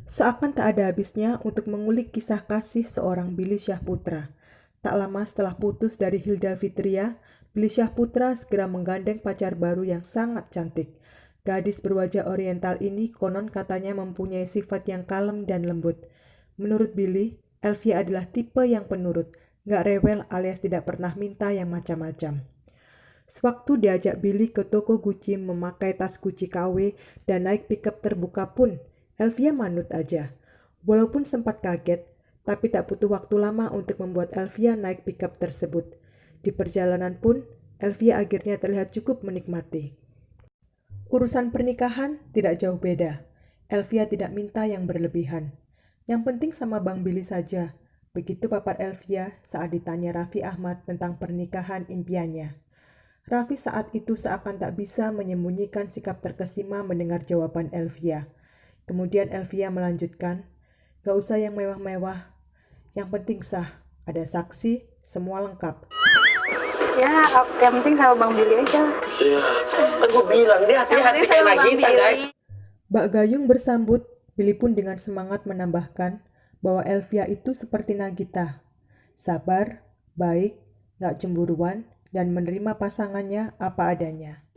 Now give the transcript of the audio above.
Seakan tak ada habisnya untuk mengulik kisah kasih seorang Billy Syahputra. Tak lama setelah putus dari Hilda Fitria, Billy Syahputra segera menggandeng pacar baru yang sangat cantik. Gadis berwajah oriental ini konon katanya mempunyai sifat yang kalem dan lembut. Menurut Billy, Elvia adalah tipe yang penurut, gak rewel alias tidak pernah minta yang macam-macam. Sewaktu diajak Billy ke toko Gucci memakai tas Gucci KW dan naik pickup terbuka pun, Elvia manut aja. Walaupun sempat kaget, tapi tak butuh waktu lama untuk membuat Elvia naik pickup tersebut. Di perjalanan pun, Elvia akhirnya terlihat cukup menikmati. Urusan pernikahan tidak jauh beda. Elvia tidak minta yang berlebihan. Yang penting sama Bang Billy saja. Begitu papar Elvia saat ditanya Raffi Ahmad tentang pernikahan impiannya. Raffi saat itu seakan tak bisa menyembunyikan sikap terkesima mendengar jawaban Elvia. Kemudian Elvia melanjutkan, gak usah yang mewah-mewah, yang penting sah, ada saksi, semua lengkap. Ya, yang penting sama Bang Billy aja. Iya, aku bilang dia hati-hati kayak kita guys. Mbak Gayung bersambut, Billy pun dengan semangat menambahkan bahwa Elvia itu seperti Nagita, sabar, baik, gak cemburuan, dan menerima pasangannya apa adanya.